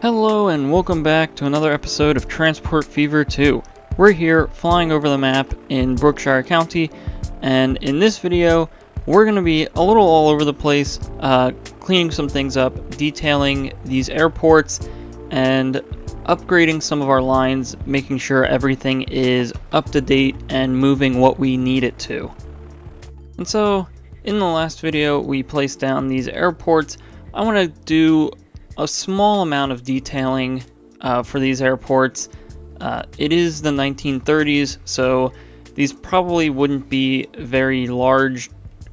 Hello and welcome back to another episode of Transport Fever 2. We're here flying over the map in Brookshire County, and in this video we're going to be a little all over the place, cleaning some things up, detailing these airports, and upgrading some of our lines, making sure everything is up to date and moving what we need it to. And so, in the last video we placed down these airports. I want to do a small amount of detailing for these airports. It is the 1930s, so these probably wouldn't be very large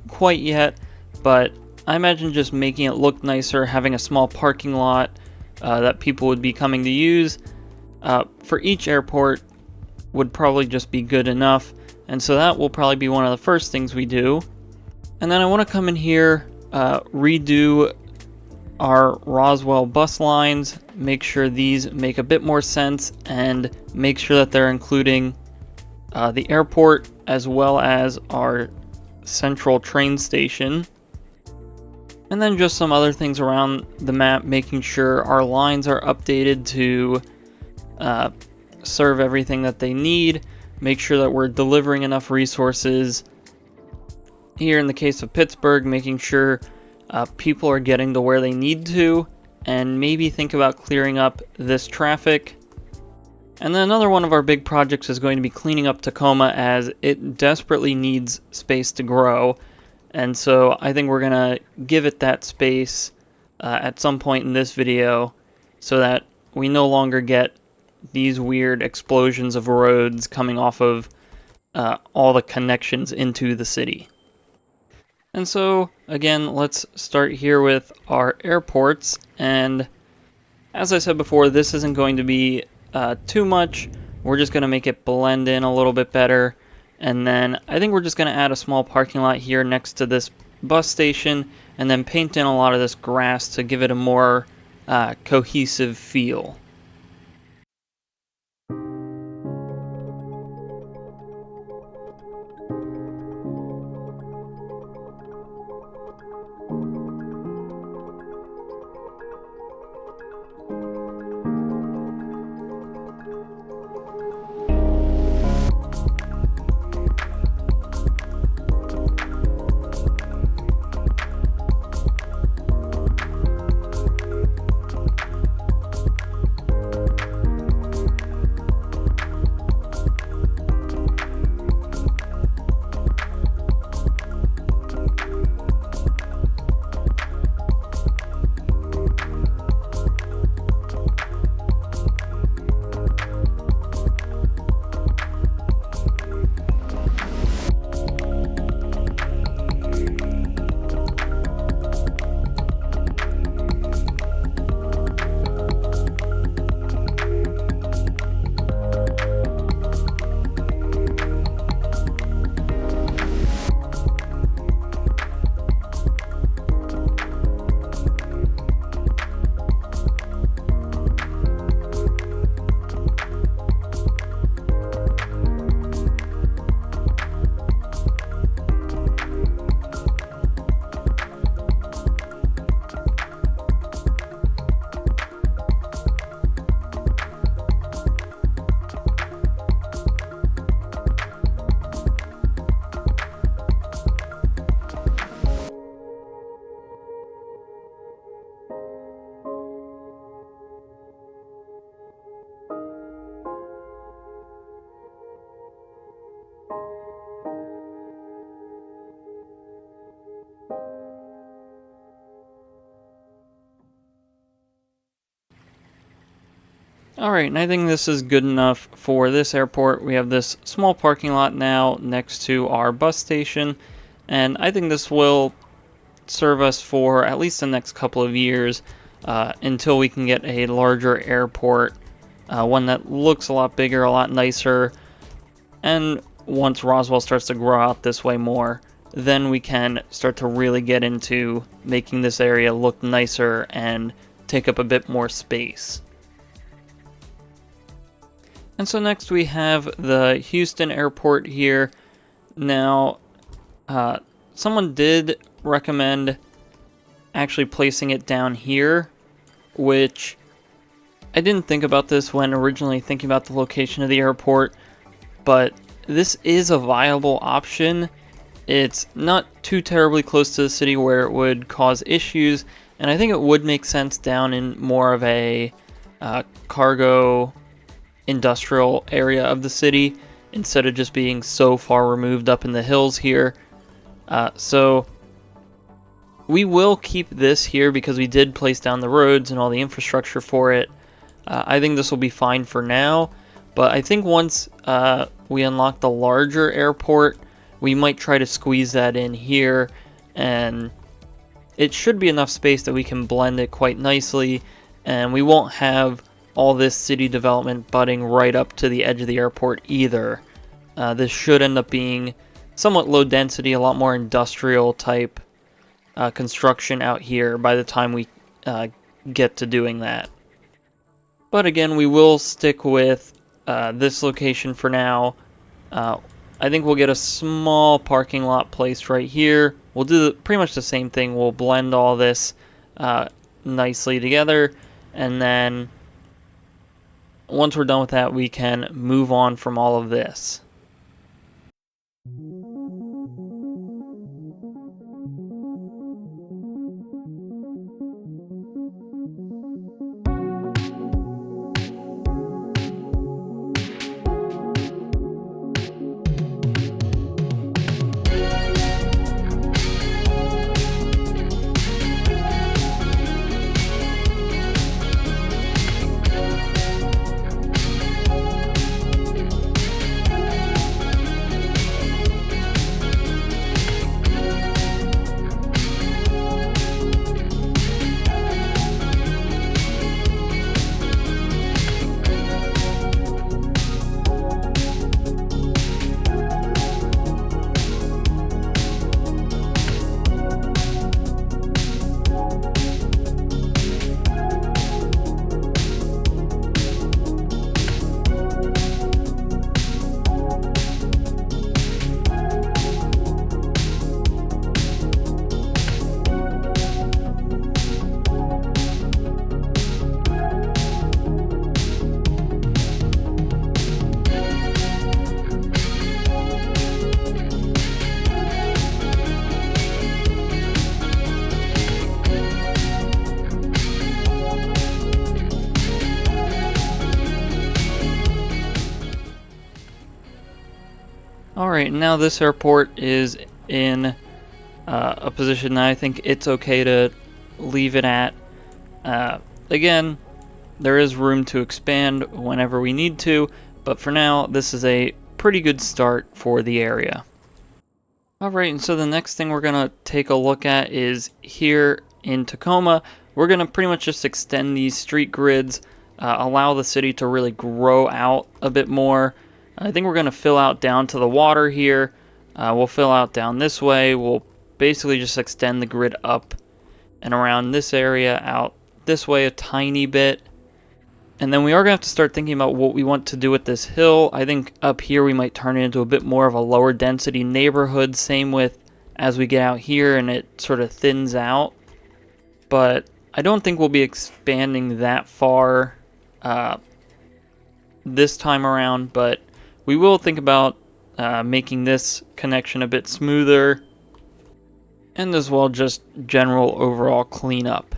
quite yet, but I imagine just making it look nicer, having a small parking lot that people would be coming to use for each airport would probably just be good enough, and so that will probably be one of the first things we do. And then I want to come in here, redo our Roswell bus lines, make sure these make a bit more sense, and make sure that they're including the airport as well as our central train station. And then just some other things around the map, making sure our lines are updated to serve everything that they need, make sure that we're delivering enough resources. Here in the case of Pittsburgh, making sure people are getting to where they need to, and maybe think about clearing up this traffic. And then another one of our big projects is going to be cleaning up Tacoma, as it desperately needs space to grow. And so I think we're going to give it that space at some point in this video, so that we no longer get these weird explosions of roads coming off of all the connections into the city. And so, again, let's start here with our airports, and as I said before, this isn't going to be too much. We're just going to make it blend in a little bit better, and then I think we're just going to add a small parking lot here next to this bus station, and then paint in a lot of this grass to give it a more cohesive feel. Alright, and I think this is good enough for this airport. We have this small parking lot now next to our bus station, and I think this will serve us for at least the next couple of years until we can get a larger airport, one that looks a lot bigger, a lot nicer, and once Roswell starts to grow out this way more, then we can start to really get into making this area look nicer and take up a bit more space. And so next we have the Houston airport here. Now, someone did recommend actually placing it down here, which I didn't think about this when originally thinking about the location of the airport, but this is a viable option. It's not too terribly close to the city where it would cause issues, and I think it would make sense down in more of a cargo industrial area of the city instead of just being so far removed up in the hills here. So we will keep this here because we did place down the roads and all the infrastructure for it. I think this will be fine for now, but I think once we unlock the larger airport, we might try to squeeze that in here, and it should be enough space that we can blend it quite nicely, and we won't have all this city development butting right up to the edge of the airport either. This should end up being somewhat low density, a lot more industrial type construction out here by the time we get to doing that. But again, we will stick with this location for now. I think we'll get a small parking lot placed right here. We'll do pretty much the same thing. We'll blend all this nicely together, and then once we're done with that, we can move on from all of this. Alright, now this airport is in a position that I think it's okay to leave it at. Again, there is room to expand whenever we need to, but for now, this is a pretty good start for the area. Alright, and so the next thing we're going to take a look at is here in Tacoma. We're going to pretty much just extend these street grids, allow the city to really grow out a bit more. I think we're going to fill out down to the water here. We'll fill out down this way. We'll basically just extend the grid up and around this area, out this way a tiny bit. And then we are going to have to start thinking about what we want to do with this hill. I think up here we might turn it into a bit more of a lower density neighborhood. Same with as we get out here and it sort of thins out. But I don't think we'll be expanding that far this time around, but we will think about making this connection a bit smoother, and as well just general overall cleanup.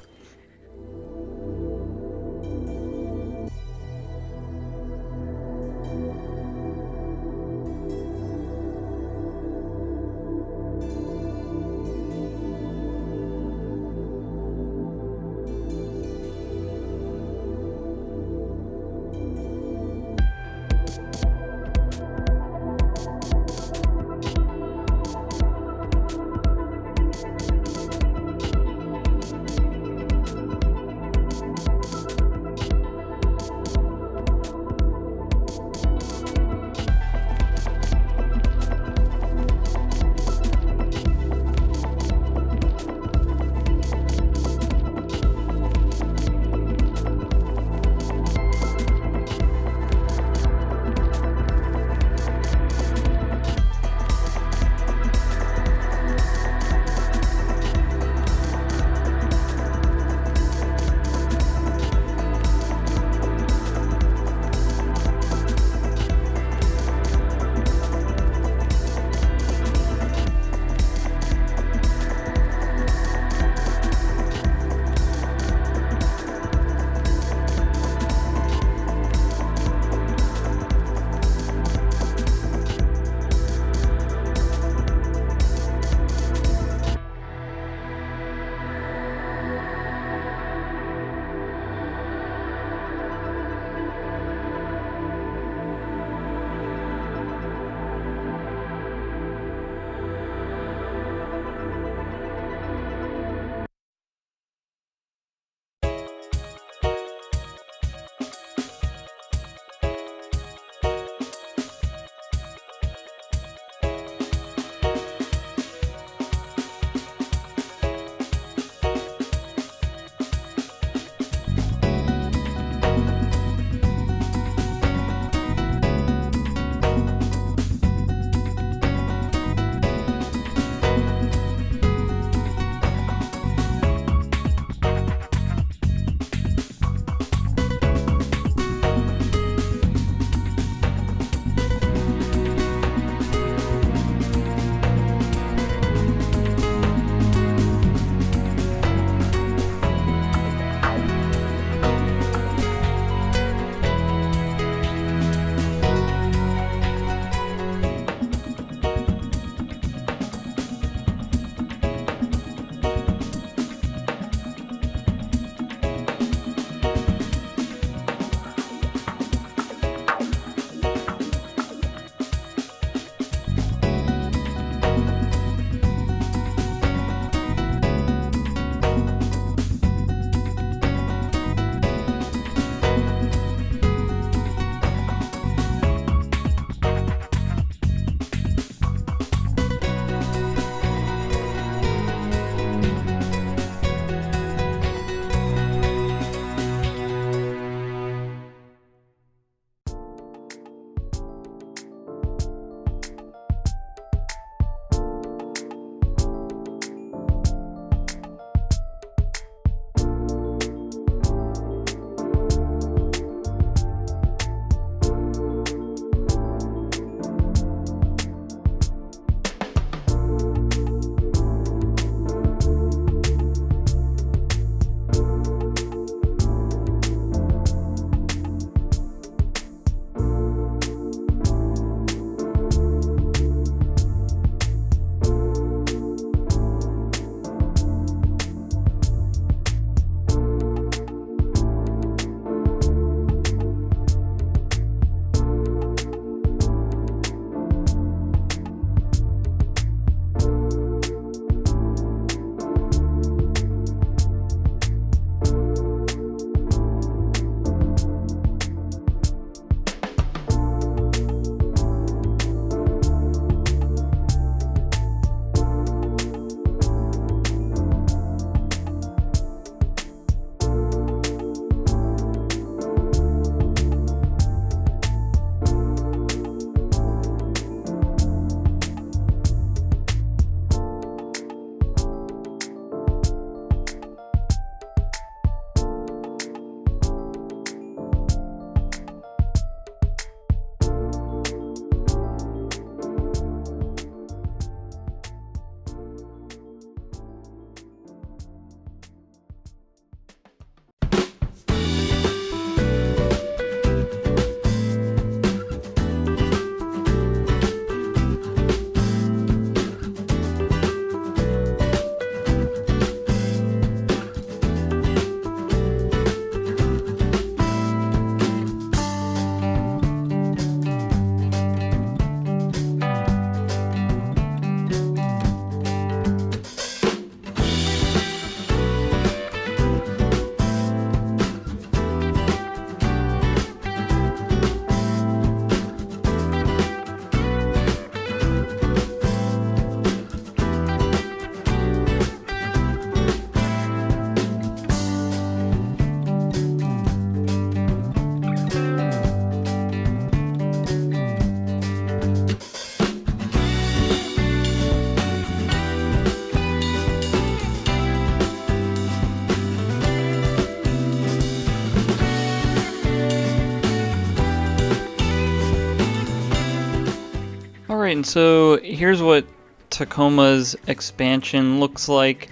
Alright, and so here's what Tacoma's expansion looks like.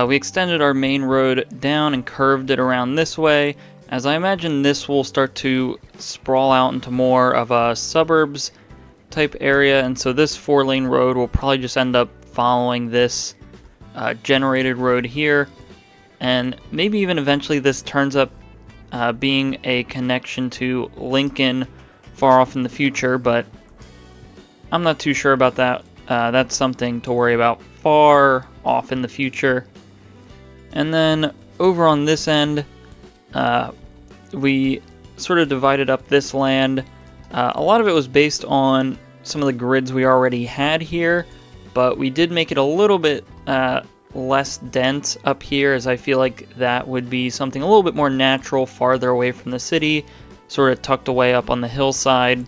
We extended our main road down and curved it around this way, as I imagine this will start to sprawl out into more of a suburbs type area, and so this 4-lane road will probably just end up following this generated road here, and maybe even eventually this turns up being a connection to Lincoln far off in the future, but I'm not too sure about that. That's something to worry about far off in the future. And then over on this end, we sort of divided up this land. A lot of it was based on some of the grids we already had here, but we did make it a little bit less dense up here, as I feel like that would be something a little bit more natural, farther away from the city, sort of tucked away up on the hillside.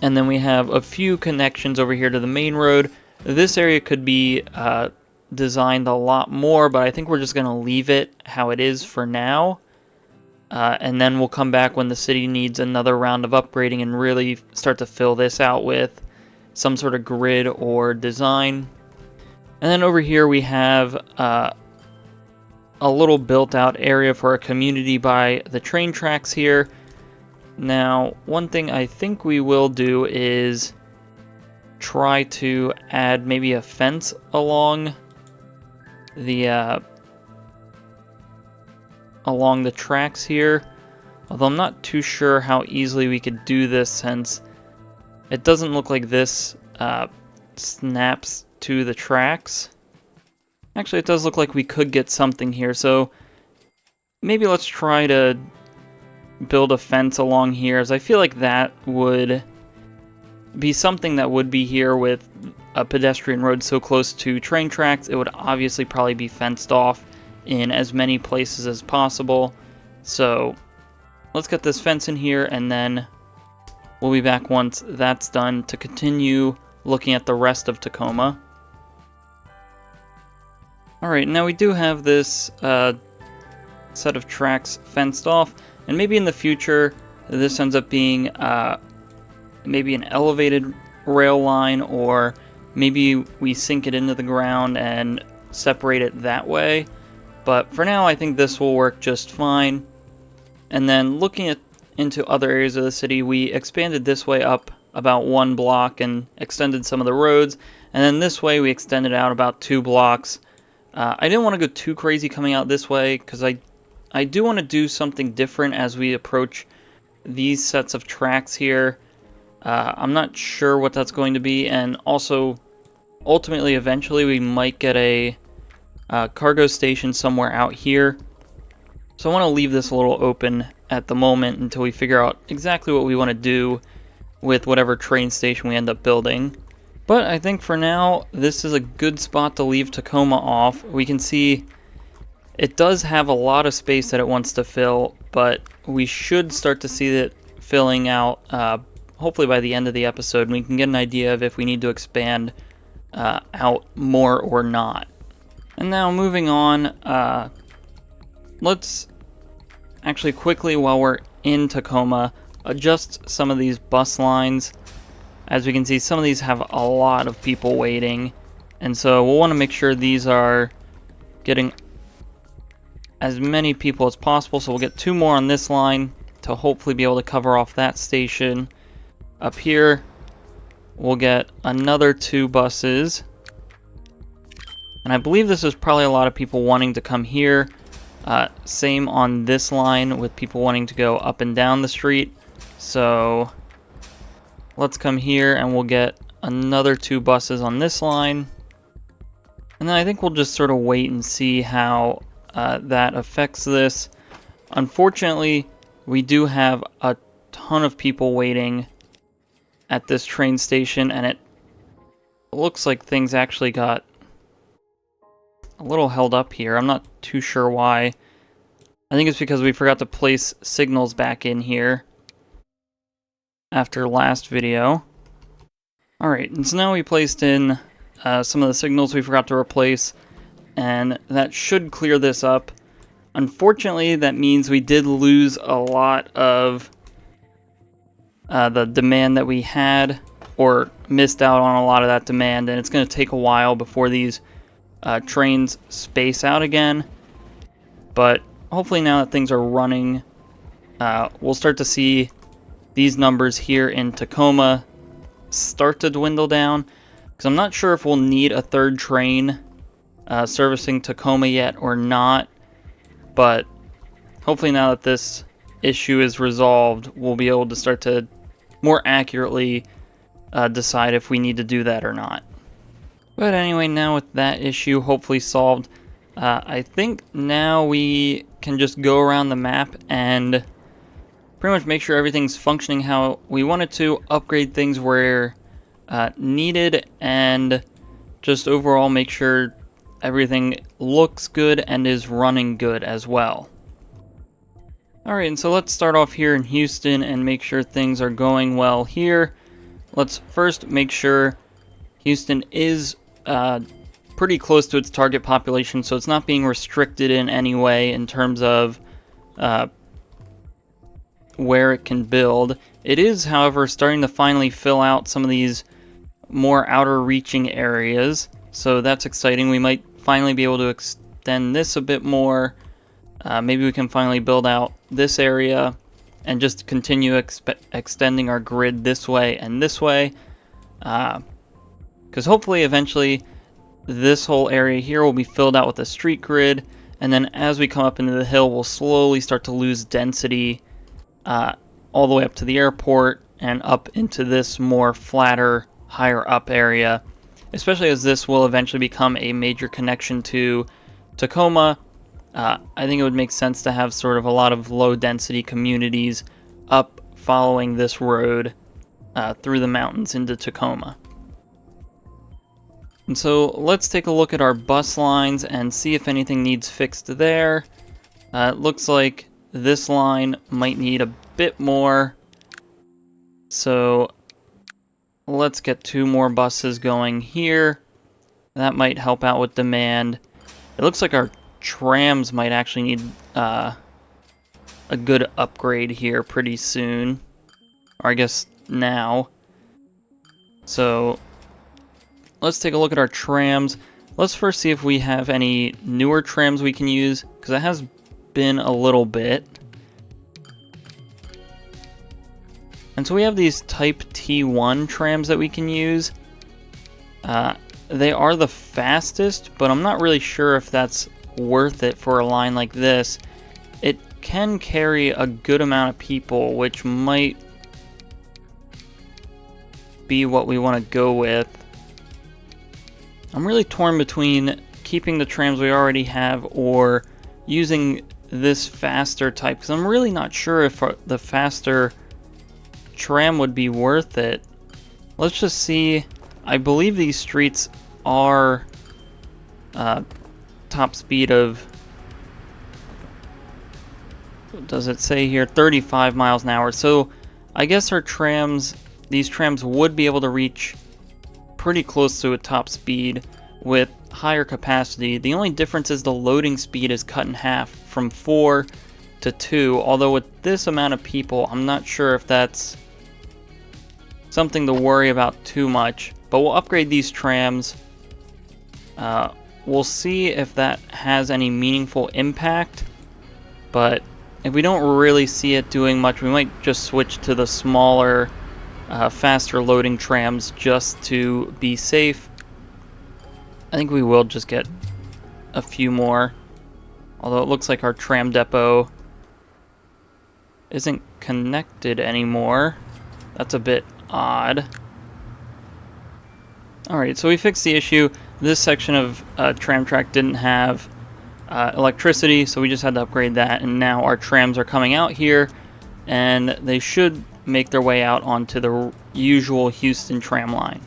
And then we have a few connections over here to the main road. This area could be designed a lot more, but I think we're just going to leave it how it is for now. And then we'll come back when the city needs another round of upgrading and really start to fill this out with some sort of grid or design. And then over here we have a little built out area for a community by the train tracks here. Now, one thing I think we will do is try to add maybe a fence along the tracks here, although I'm not too sure how easily we could do this, since it doesn't look like this snaps to the tracks. Actually, it does look like we could get something here, so maybe let's try to build a fence along here, as I feel like that would be something that would be here with a pedestrian road so close to train tracks. It would obviously probably be fenced off in as many places as possible. So let's get this fence in here, and then we'll be back once that's done to continue looking at the rest of Tacoma. Alright, now we do have this set of tracks fenced off, and maybe in the future this ends up being maybe an elevated rail line, or maybe we sink it into the ground and separate it that way. But for now I think this will work just fine. And then looking into other areas of the city, we expanded this way up about 1 block and extended some of the roads, and then this way we extended out about 2 blocks. I didn't want to go too crazy coming out this way, because I do want to do something different as we approach these sets of tracks here. I'm not sure what that's going to be, and also ultimately eventually we might get a cargo station somewhere out here. So I want to leave this a little open at the moment until we figure out exactly what we want to do with whatever train station we end up building. But I think for now this is a good spot to leave Tacoma off. We can see it does have a lot of space that it wants to fill, but we should start to see it filling out hopefully by the end of the episode, and we can get an idea of if we need to expand out more or not. And now moving on, let's actually quickly, while we're in Tacoma, adjust some of these bus lines. As we can see, some of these have a lot of people waiting, and so we'll want to make sure these are getting as many people as possible. So we'll get 2 more on this line to hopefully be able to cover off that station. Up here, we'll get another 2 buses. And I believe this is probably a lot of people wanting to come here. Same on this line with people wanting to go up and down the street. So let's come here and we'll get another 2 buses on this line. And then I think we'll just sort of wait and see how that affects this. Unfortunately, we do have a ton of people waiting at this train station, and it looks like things actually got a little held up here. I'm not too sure why. I think it's because we forgot to place signals back in here after last video. Alright, and so now we placed in some of the signals we forgot to replace, and that should clear this up. Unfortunately, that means we did lose a lot of the demand that we had, or missed out on a lot of that demand, and it's going to take a while before these trains space out again. But hopefully now that things are running, we'll start to see these numbers here in Tacoma start to dwindle down, because I'm not sure if we'll need a third train servicing Tacoma yet or not, but hopefully now that this issue is resolved, we'll be able to start to more accurately decide if we need to do that or not. But anyway, now with that issue hopefully solved, I think now we can just go around the map and pretty much make sure everything's functioning how we want it to, upgrade things where needed, and just overall make sure everything looks good and is running good as well. Alright, and so let's start off here in Houston and make sure things are going well here. Let's first make sure Houston is pretty close to its target population, so it's not being restricted in any way in terms of where it can build. It is, however, starting to finally fill out some of these more outer reaching areas, so that's exciting. We might finally be able to extend this a bit more. Maybe we can finally build out this area and just continue extending our grid this way and this way, because hopefully eventually this whole area here will be filled out with a street grid, and then as we come up into the hill we'll slowly start to lose density all the way up to the airport and up into this more flatter, higher up area, especially as this will eventually become a major connection to Tacoma. I think it would make sense to have sort of a lot of low density communities up following this road through the mountains into Tacoma. And so let's take a look at our bus lines and see if anything needs fixed there. It looks like this line might need a bit more, so let's get 2 more buses going here. That might help out with demand. It looks like our trams might actually need a good upgrade here pretty soon, or I guess now. So let's take a look at our trams. Let's first see if we have any newer trams we can use, because it has been a little bit. And so we have these Type T1 trams that we can use. They are the fastest, but I'm not really sure if that's worth it for a line like this. It can carry a good amount of people, which might be what we want to go with. I'm really torn between keeping the trams we already have or using this faster type, because I'm really not sure if the faster tram would be worth it. Let's just see. I believe these streets are top speed of, what does it say here, 35 miles an hour. So I guess our trams, these trams would be able to reach pretty close to a top speed with higher capacity. The only difference is the loading speed is cut in half from 4 to 2, although with this amount of people I'm not sure if that's something to worry about too much. But we'll upgrade these trams. We'll see if that has any meaningful impact, but if we don't really see it doing much, we might just switch to the smaller, faster loading trams just to be safe. I think we will just get a few more, although it looks like our tram depot isn't connected anymore. That's a bit odd. Alright, so we fixed the issue. This section of tram track didn't have electricity, so we just had to upgrade that, and now our trams are coming out here, and they should make their way out onto the usual Houston tram line.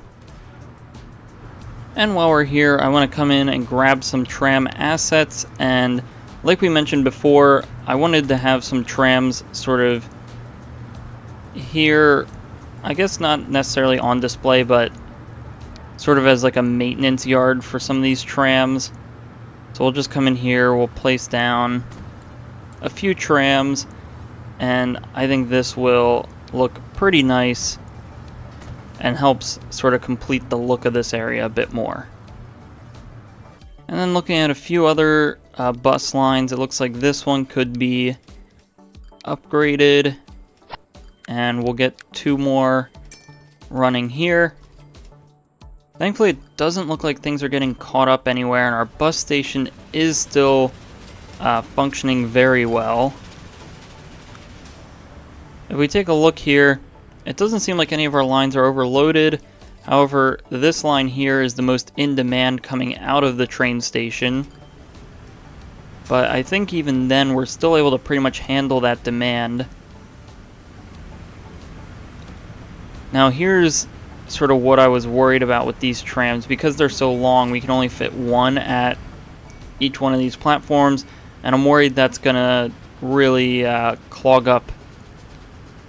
And while we're here, I want to come in and grab some tram assets, and like we mentioned before, I wanted to have some trams sort of here, I guess not necessarily on display, but sort of as like a maintenance yard for some of these trams. So we'll just come in here, we'll place down a few trams, and I think this will look pretty nice and helps sort of complete the look of this area a bit more. And then looking at a few other bus lines, it looks like this one could be upgraded, and we'll get 2 more running here. Thankfully, it doesn't look like things are getting caught up anywhere, and our bus station is still functioning very well. If we take a look here, it doesn't seem like any of our lines are overloaded. However, this line here is the most in demand coming out of the train station. But I think even then we're still able to pretty much handle that demand. Now here's sort of what I was worried about with these trams. Because they're so long, we can only fit 1 at each one of these platforms, and I'm worried that's gonna really clog up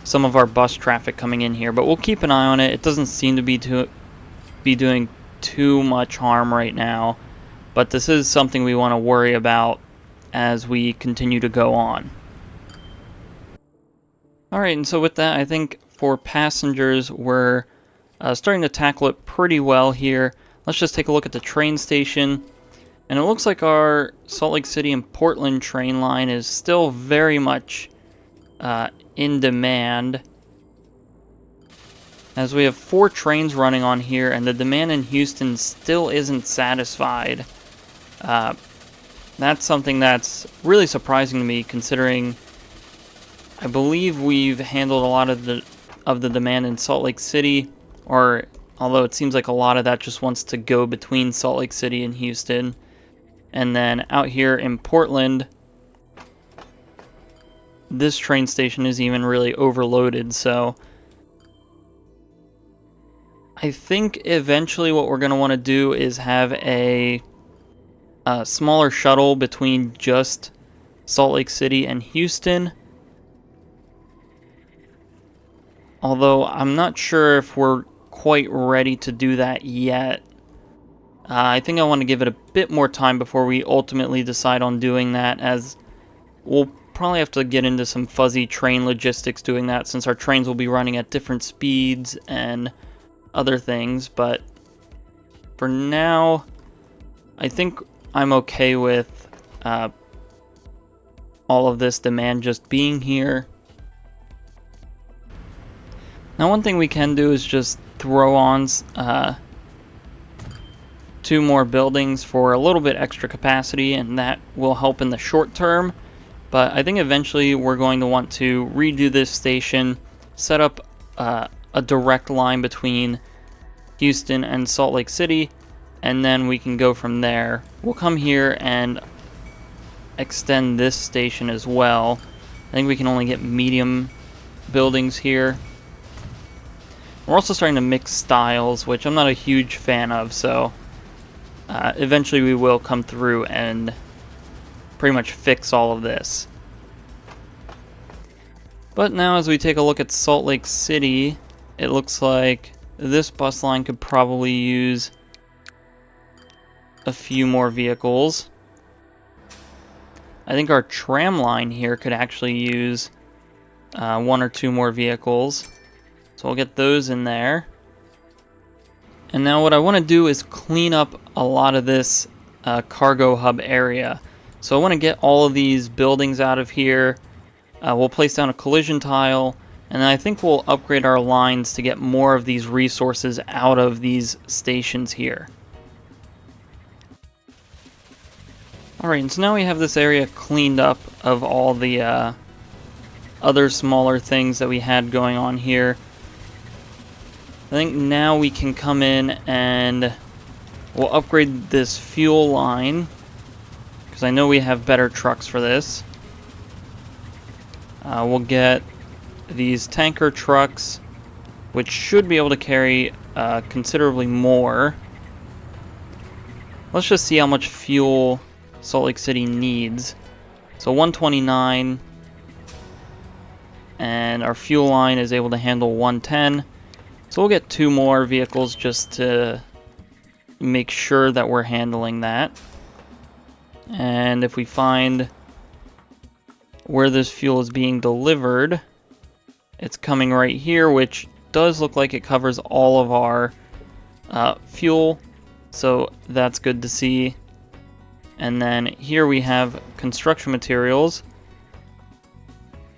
some of our bus traffic coming in here, but we'll keep an eye on it. It doesn't seem to be doing too much harm right now, but this is something we want to worry about as we continue to go on. Alright, and so with that, I think for passengers, we're starting to tackle it pretty well here. Let's just take a look at the train station, and it looks like our Salt Lake City and Portland train line is still very much in demand, as we have 4 trains running on here, and the demand in Houston still isn't satisfied. That's something that's really surprising to me, considering I believe we've handled a lot of the demand in Salt Lake City, or although it seems like a lot of that just wants to go between Salt Lake City and Houston. And then out here in Portland, this train station is even really overloaded, so I think eventually what we're going to want to do is have a smaller shuttle between just Salt Lake City and Houston. Although I'm not sure if we're quite ready to do that yet. I think I want to give it a bit more time before we ultimately decide on doing that, as we'll probably have to get into some fuzzy train logistics doing that, since our trains will be running at different speeds and other things. But for now, I think I'm okay with all of this demand just being here. Now, one thing we can do is just throw on 2 more buildings for a little bit extra capacity, and that will help in the short term. But I think eventually we're going to want to redo this station, set up a direct line between Houston and Salt Lake City, and then we can go from there. We'll come here and extend this station as well. I think we can only get medium buildings here. We're also starting to mix styles, which I'm not a huge fan of, so eventually we will come through and pretty much fix all of this. But now as we take a look at Salt Lake City, it looks like this bus line could probably use a few more vehicles. I think our tram line here could actually use 1 or 2 more vehicles. So we'll get those in there. And now what I want to do is clean up a lot of this cargo hub area. So I want to get all of these buildings out of here. We'll place down a collision tile, and then I think we'll upgrade our lines to get more of these resources out of these stations here. Alright, and so now we have this area cleaned up of all the other smaller things that we had going on here. I think now we can come in and we'll upgrade this fuel line, because I know we have better trucks for this. We'll get these tanker trucks, which should be able to carry considerably more. Let's just see how much fuel Salt Lake City needs. So 129, and our fuel line is able to handle 110. So we'll get 2 more vehicles just to make sure that we're handling that. And if we find where this fuel is being delivered, it's coming right here, which does look like it covers all of our fuel, so that's good to see. And then here we have construction materials,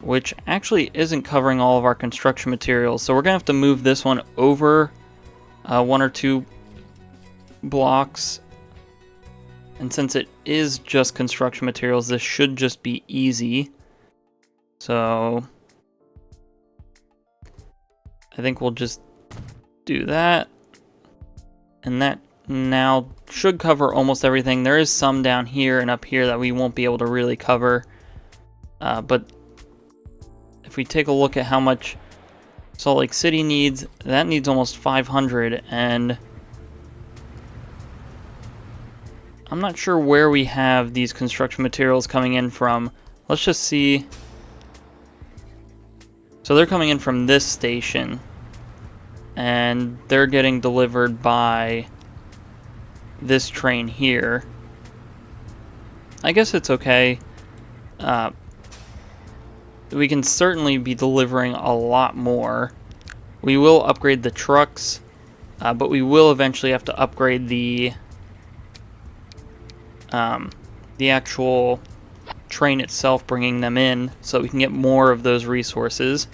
which actually isn't covering all of our construction materials. So we're going to have to move this one over 1 or 2 blocks. And since it is just construction materials, this should just be easy. So I think we'll just do that. And that now should cover almost everything. There is some down here and up here that we won't be able to really cover. But if we take a look at how much Salt Lake City needs, that needs almost 500, and I'm not sure where we have these construction materials coming in from. Let's just see. So they're coming in from this station, and they're getting delivered by this train here. I guess it's okay. We can certainly be delivering a lot more. We will upgrade the trucks, but we will eventually have to upgrade the actual train itself, bringing them in, so we can get more of those resources.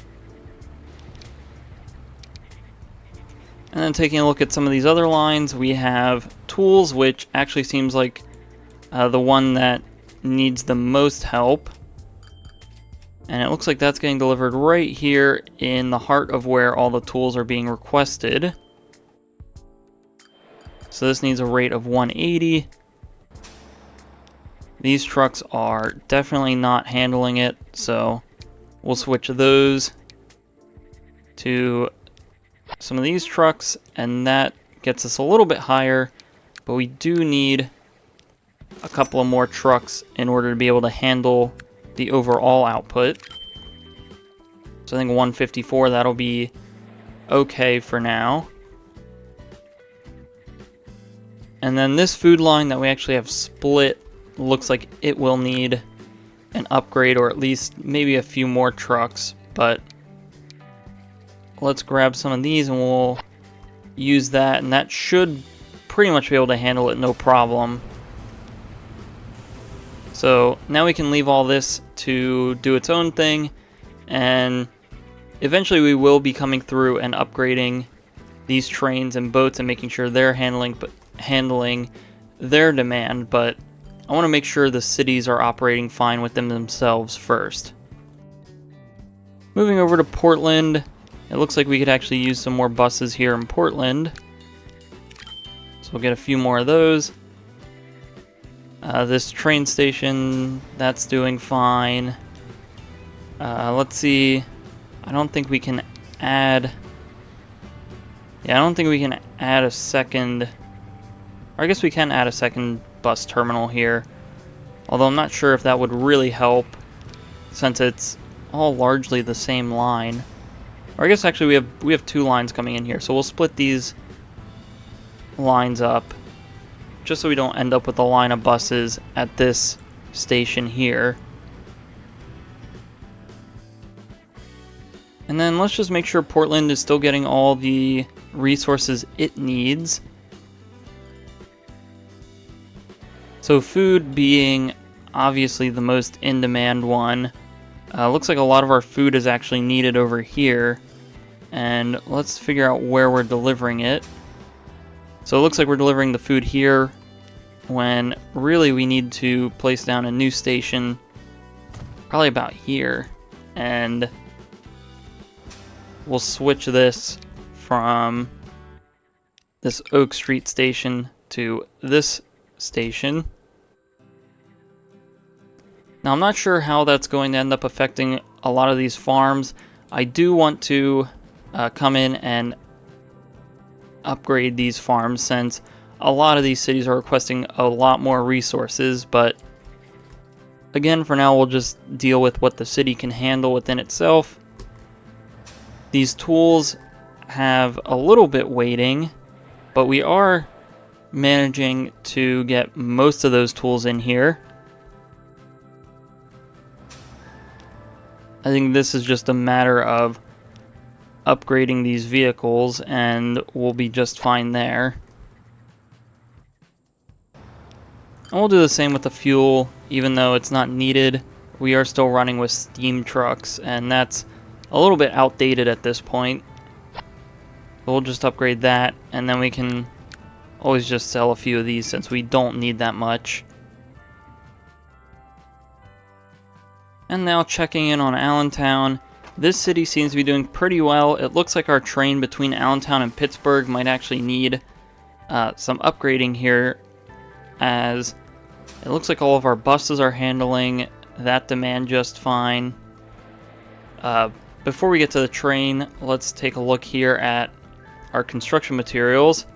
And then taking a look at some of these other lines, we have tools, which actually seems like the one that needs the most help. And it looks like that's getting delivered right here in the heart of where all the tools are being requested. So this needs a rate of 180. These trucks are definitely not handling it, so we'll switch those to some of these trucks, and that gets us a little bit higher, but we do need a couple of more trucks in order to be able to handle the overall output. So I think 154, that'll be okay for now. And then this food line that we actually have split looks like it will need an upgrade, or at least maybe a few more trucks, but let's grab some of these and we'll use that, and that should pretty much be able to handle it no problem. So now we can leave all this to do its own thing, and eventually we will be coming through and upgrading these trains and boats and making sure they're handling their demand, but I want to make sure the cities are operating fine with them themselves first. Moving over to Portland, it looks like we could actually use some more buses here in Portland. So we'll get a few more of those. This train station, that's doing fine. Let's see. I don't think we can add... Yeah, I don't think we can add a second... Or I guess we can add a second bus terminal here. Although I'm not sure if that would really help, since it's all largely the same line. Or I guess actually we have 2 lines coming in here, so we'll split these lines up, just so we don't end up with a line of buses at this station here. And then let's just make sure Portland is still getting all the resources it needs. So food being obviously the most in-demand one. Looks like a lot of our food is actually needed over here. And let's figure out where we're delivering it. So it looks like we're delivering the food here, when really we need to place down a new station probably about here. And we'll switch this from this Oak Street station to this station. Now I'm not sure how that's going to end up affecting a lot of these farms. I do want to come in and upgrade these farms, since a lot of these cities are requesting a lot more resources, but again, for now we'll just deal with what the city can handle within itself. These tools have a little bit waiting, but we are managing to get most of those tools in here. I think this is just a matter of upgrading these vehicles, and we'll be just fine there. And we'll do the same with the fuel, even though it's not needed. We are still running with steam trucks, and that's a little bit outdated at this point. We'll just upgrade that, and then we can always just sell a few of these since we don't need that much. And now checking in on Allentown. This city seems to be doing pretty well. It looks like our train between Allentown and Pittsburgh might actually need some upgrading here, as it looks like all of our buses are handling that demand just fine. Before we get to the train, let's take a look here at our construction materials.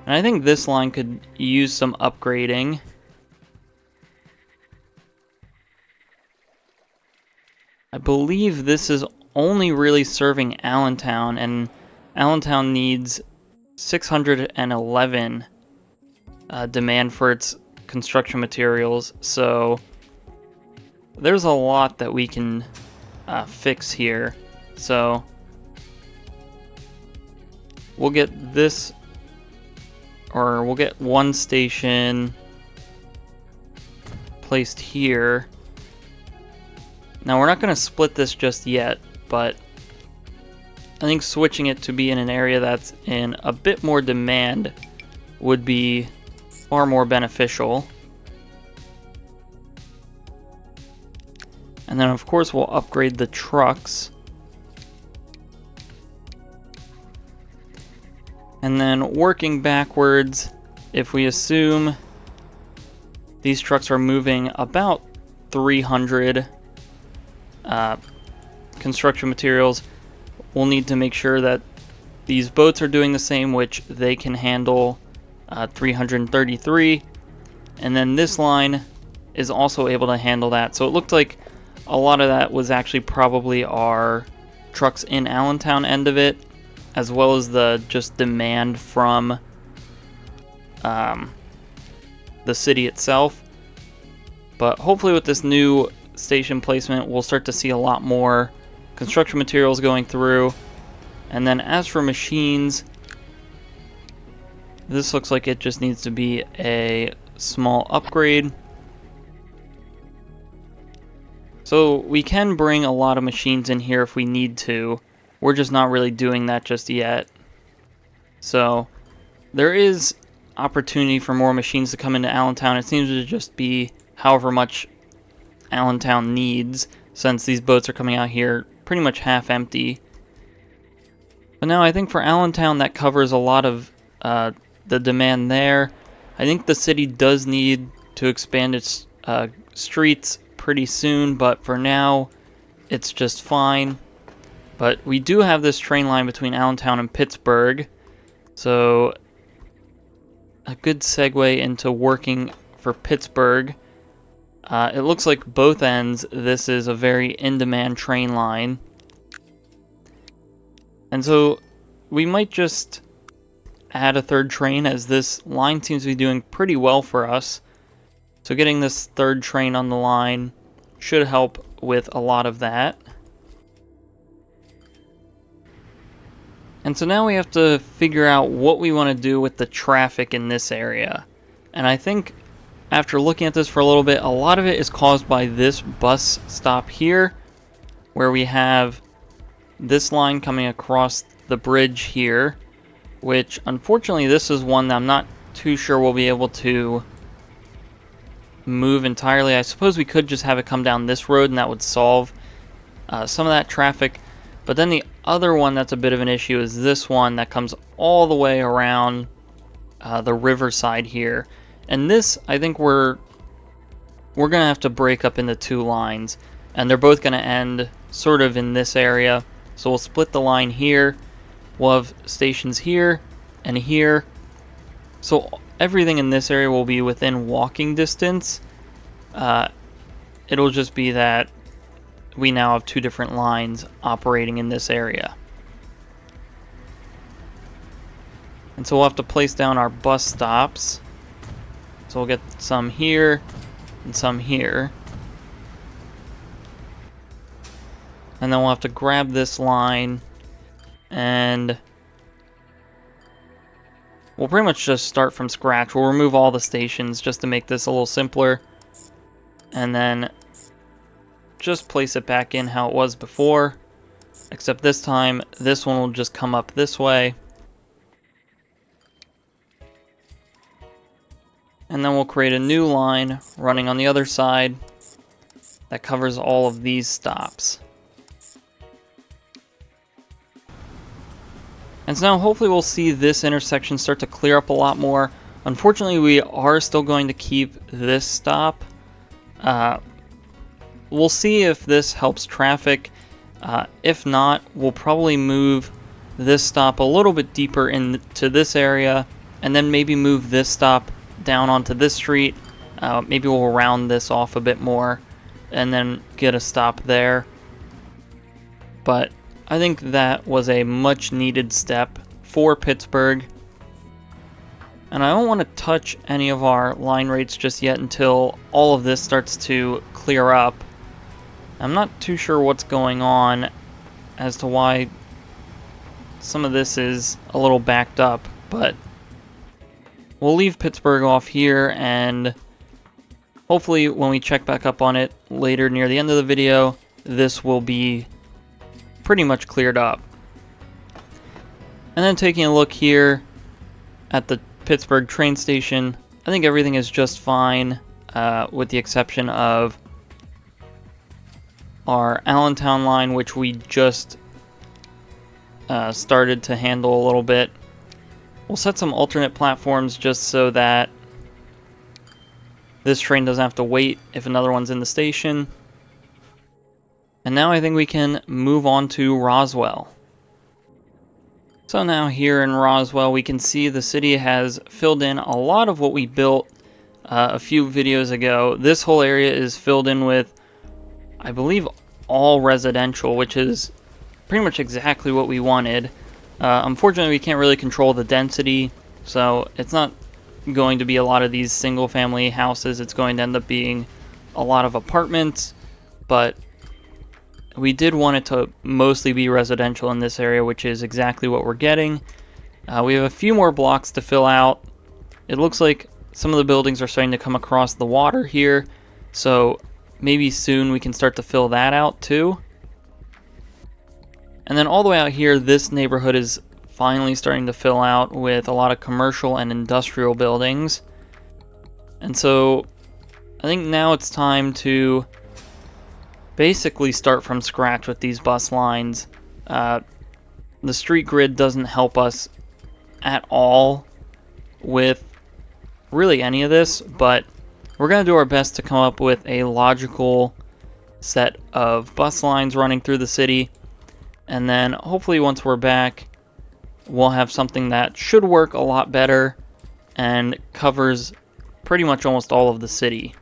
And I think this line could use some upgrading. I believe this is only really serving Allentown, and Allentown needs 611 demand for its construction materials, so there's a lot that we can fix here. So we'll get this, or we'll get one station placed here. Now we're not going to split this just yet, but I think switching it to be in an area that's in a bit more demand would be far more beneficial. And then of course we'll upgrade the trucks. And then working backwards, if we assume these trucks are moving about 300 construction materials, we'll need to make sure that these boats are doing the same, which they can handle 333, and then this line is also able to handle that. So it looked like a lot of that was actually probably our trucks in Allentown end of it, as well as the just demand from the city itself. But hopefully with this new station placement, we'll start to see a lot more construction materials going through. And then as for machines, this looks like it just needs to be a small upgrade. So we can bring a lot of machines in here if we need to. We're just not really doing that just yet. So there is opportunity for more machines to come into Allentown. It seems to just be however much Allentown needs, since these boats are coming out here pretty much half empty. But now I think for Allentown that covers a lot of the demand there. I think the city does need to expand its streets pretty soon, but for now it's just fine. But we do have this train line between Allentown and Pittsburgh, so a good segue into working for Pittsburgh. It looks like both ends, this is a very in-demand train line. And so we might just add a third train, as this line seems to be doing pretty well for us. So getting this third train on the line should help with a lot of that. And so now we have to figure out what we want to do with the traffic in this area. And I think after looking at this for a little bit, a lot of it is caused by this bus stop here, where we have this line coming across the bridge here, which unfortunately this is one that I'm not too sure we'll be able to move entirely. I suppose we could just have it come down this road and that would solve some of that traffic. But then the other one that's a bit of an issue is this one that comes all the way around the riverside here. And this, I think we're going to have to break up into two lines. And they're both going to end sort of in this area. So we'll split the line here. We'll have stations here and here. So everything in this area will be within walking distance. It'll just be that we now have two different lines operating in this area. And so we'll have to place down our bus stops. So we'll get some here and some here. And then we'll have to grab this line and we'll pretty much just start from scratch. We'll remove all the stations just to make this a little simpler. And then just place it back in how it was before. Except this time, this one will just come up this way. And then we'll create a new line running on the other side that covers all of these stops. And so now hopefully we'll see this intersection start to clear up a lot more. Unfortunately, we are still going to keep this stop. We'll see if this helps traffic. If not, we'll probably move this stop a little bit deeper into this area, and then maybe move this stop down onto this street. Maybe we'll round this off a bit more, and then get a stop there. But I think that was a much needed step for Pittsburgh. And I don't want to touch any of our line rates just yet until all of this starts to clear up. I'm not too sure what's going on as to why some of this is a little backed up, but we'll leave Pittsburgh off here, and hopefully when we check back up on it later near the end of the video, this will be pretty much cleared up. And then taking a look here at the Pittsburgh train station, I think everything is just fine, with the exception of our Allentown line, which we just started to handle a little bit. We'll set some alternate platforms just so that this train doesn't have to wait if another one's in the station. And now I think we can move on to Roswell. So now here in Roswell, we can see the city has filled in a lot of what we built a few videos ago. This whole area is filled in with, I believe, all residential, which is pretty much exactly what we wanted. Unfortunately, we can't really control the density, so it's not going to be a lot of these single-family houses. It's going to end up being a lot of apartments, but we did want it to mostly be residential in this area, which is exactly what we're getting. We have a few more blocks to fill out. It looks like some of the buildings are starting to come across the water here, so maybe soon we can start to fill that out too. And then all the way out here, this neighborhood is finally starting to fill out with a lot of commercial and industrial buildings. And so I think now it's time to basically start from scratch with these bus lines. The street grid doesn't help us at all with really any of this, but we're going to do our best to come up with a logical set of bus lines running through the city, and then hopefully once we're back, we'll have something that should work a lot better and covers pretty much almost all of the city.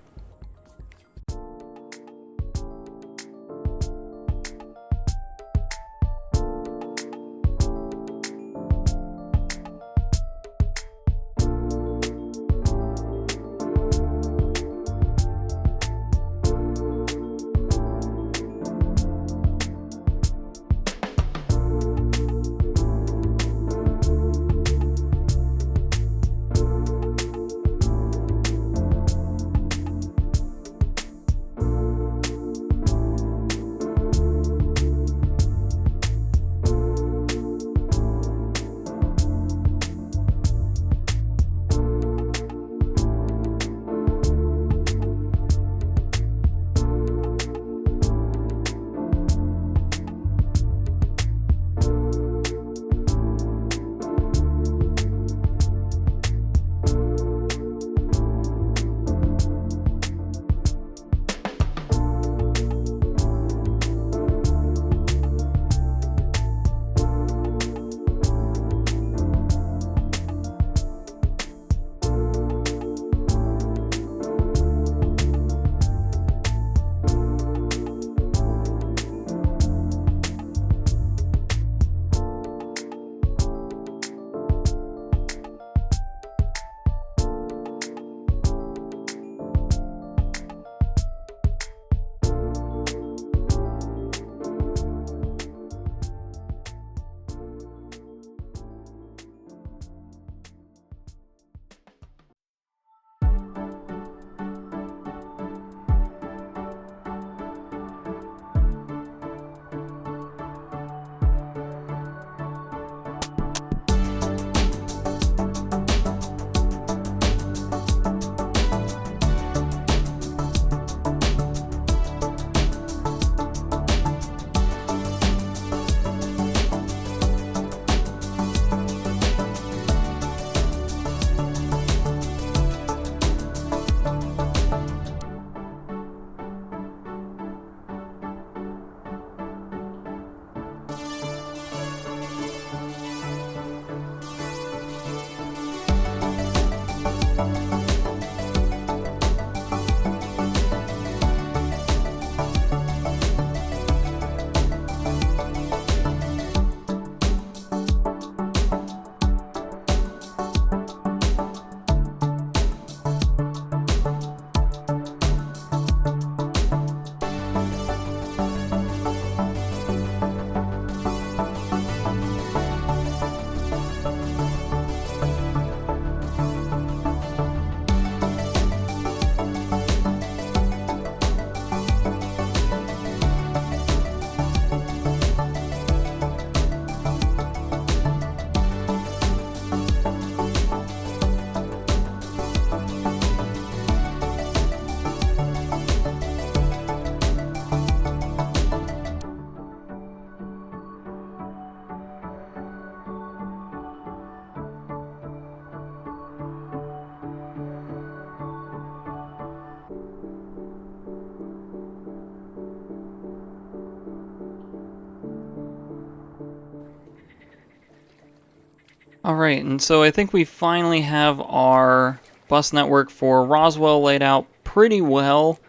Alright, and so I think we finally have our bus network for Roswell laid out pretty well.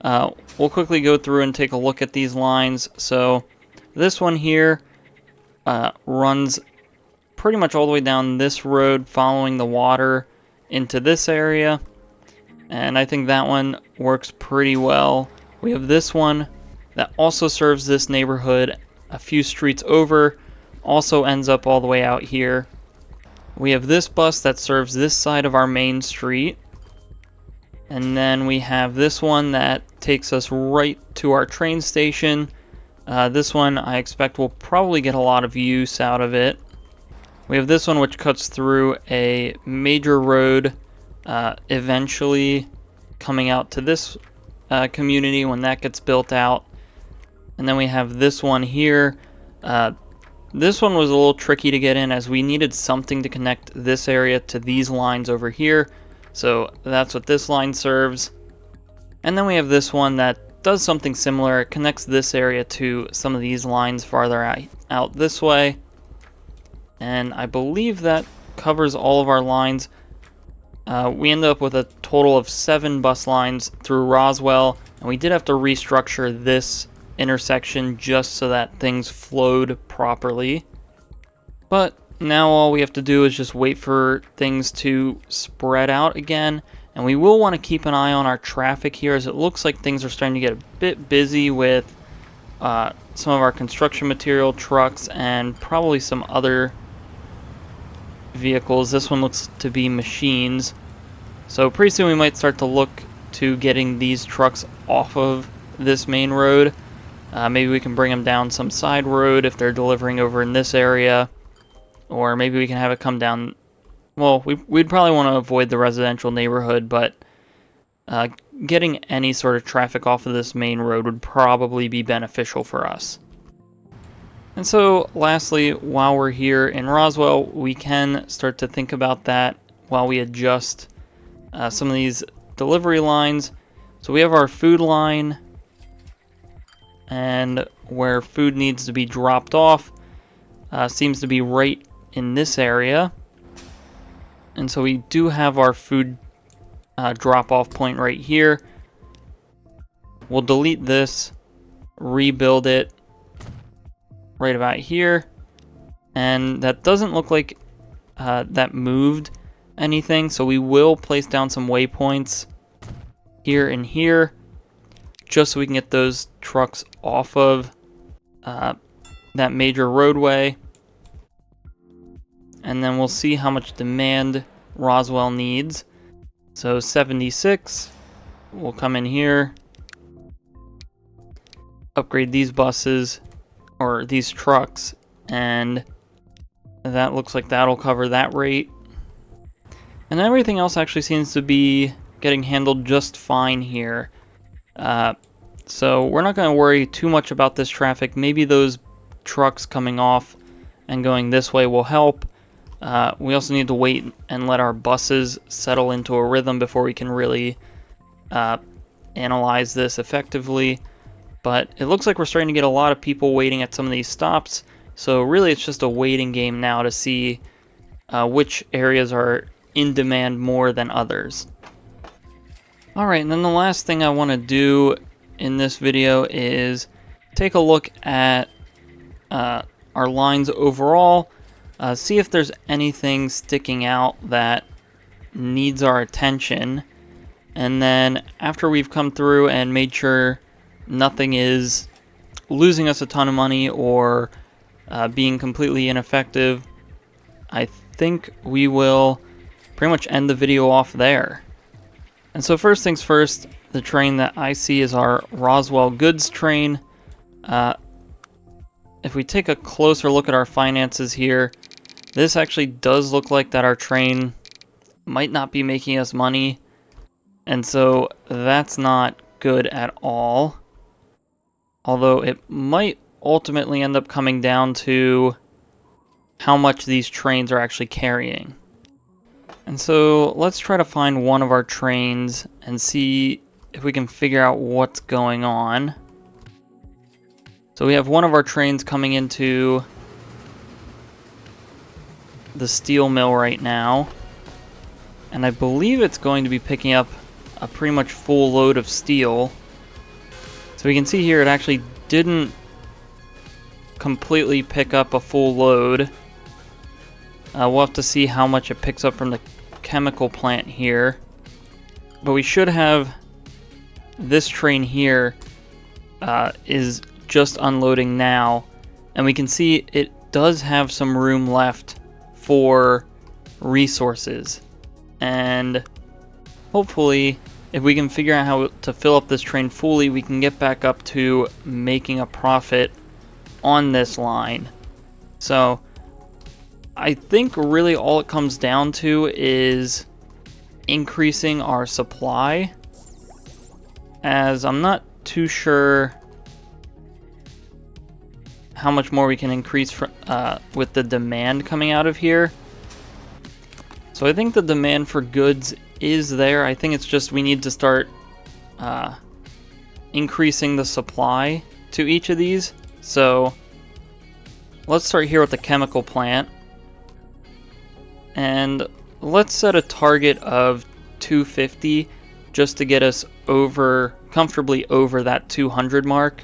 We'll quickly go through and take a look at these lines. So this one here runs pretty much all the way down this road, following the water into this area. And I think that one works pretty well. We have this one that also serves this neighborhood a few streets over, also ends up all the way out here. We have this bus that serves this side of our main street. And then we have this one that takes us right to our train station. This one I expect will probably get a lot of use out of it. We have this one which cuts through a major road, eventually coming out to this community when that gets built out. And then we have this one here. This one was a little tricky to get in as we needed something to connect this area to these lines over here. So that's what this line serves. And then we have this one that does something similar. It connects this area to some of these lines farther out this way. And I believe that covers all of our lines. We end up with a total of 7 bus lines through Roswell. And we did have to restructure this intersection just so that things flowed properly. But now all we have to do is just wait for things to spread out again, and we will want to keep an eye on our traffic here, as it looks like things are starting to get a bit busy with some of our construction material trucks and probably some other vehicles. This one looks to be machines, so pretty soon we might start to look to getting these trucks off of this main road. Maybe we can bring them down some side road if they're delivering over in this area. Or maybe we can have it come down. Well, we'd probably want to avoid the residential neighborhood, but getting any sort of traffic off of this main road would probably be beneficial for us. And so, lastly, while we're here in Roswell, we can start to think about that while we adjust some of these delivery lines. So we have our food line, and where food needs to be dropped off seems to be right in this area. And so we do have our food drop-off point right here. We'll delete this, rebuild it right about here. And that doesn't look like that moved anything, so we will place down some waypoints here and here, just so we can get those trucks off of that major roadway. And then we'll see how much demand Roswell needs. So 76, we'll come in here, upgrade these buses, or these trucks, and that looks like that'll cover that rate. And everything else actually seems to be getting handled just fine here. So we're not going to worry too much about this traffic. Maybe those trucks coming off and going this way will help. We also need to wait and let our buses settle into a rhythm before we can really analyze this effectively. But it looks like we're starting to get a lot of people waiting at some of these stops. So really it's just a waiting game now to see which areas are in demand more than others. Alright, and then the last thing I want to do in this video is take a look at our lines overall. See if there's anything sticking out that needs our attention. And then after we've come through and made sure nothing is losing us a ton of money or being completely ineffective, I think we will pretty much end the video off there. And so first things first, the train that I see is our Roswell goods train. If we take a closer look at our finances here, this actually does look like that our train might not be making us money. And so that's not good at all. Although it might ultimately end up coming down to how much these trains are actually carrying. And so let's try to find one of our trains and see if we can figure out what's going on. So we have one of our trains coming into the steel mill right now, and I believe it's going to be picking up a pretty much full load of steel. So we can see here it actually didn't completely pick up a full load. We'll have to see how much it picks up from the chemical plant here. But we should have this train here is just unloading now. And we can see it does have some room left for resources. And hopefully, if we can figure out how to fill up this train fully, we can get back up to making a profit on this line. So I think really all it comes down to is increasing our supply, as I'm not too sure how much more we can increase with the demand coming out of here. So I think the demand for goods is there. I think it's just we need to start increasing the supply to each of these. So let's start here with the chemical plant. And let's set a target of 250 just to get us comfortably over that 200 mark.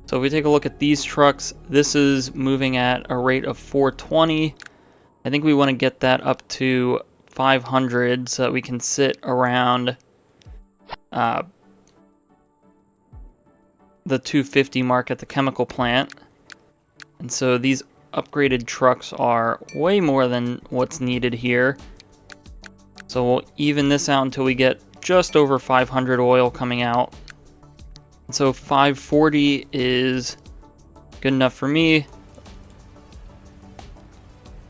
So if we take a look at these trucks, this is moving at a rate of 420. I think we want to get that up to 500 so that we can sit around the 250 mark at the chemical plant. And so these upgraded trucks are way more than what's needed here. So we'll even this out until we get just over 500 oil coming out. And so 540 is good enough for me.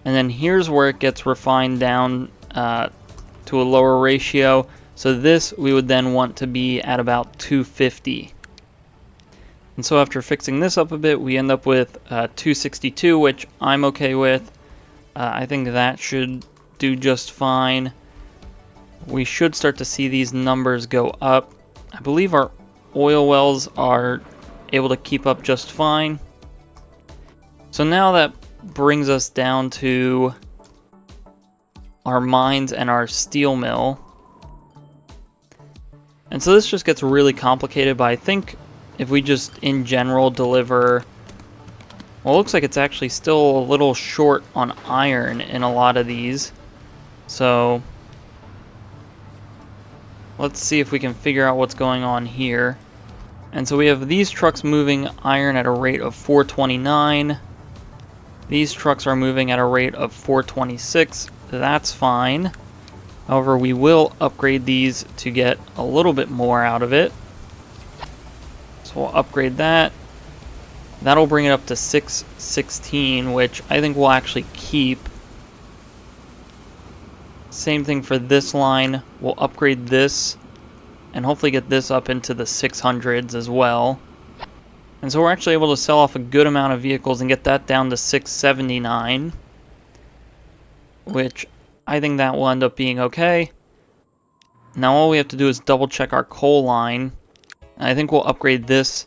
And then here's where it gets refined down to a lower ratio. So this we would then want to be at about 250. And so after fixing this up a bit, we end up with 262, which I'm okay with. I think that should do just fine. We should start to see these numbers go up. I believe our oil wells are able to keep up just fine. So now that brings us down to our mines and our steel mill. And so this just gets really complicated, but I think if we just in general deliver, well, it looks like it's actually still a little short on iron in a lot of these. So let's see if we can figure out what's going on here. And so we have these trucks moving iron at a rate of 429. These trucks are moving at a rate of 426. That's fine. However, we will upgrade these to get a little bit more out of it. So we'll upgrade that. That'll bring it up to 616, which I think we'll actually keep. Same thing for this line. We'll upgrade this and hopefully get this up into the 600s as well. And so we're actually able to sell off a good amount of vehicles and get that down to 679, which I think that will end up being okay. Now all we have to do is double check our coal line. And I think we'll upgrade this.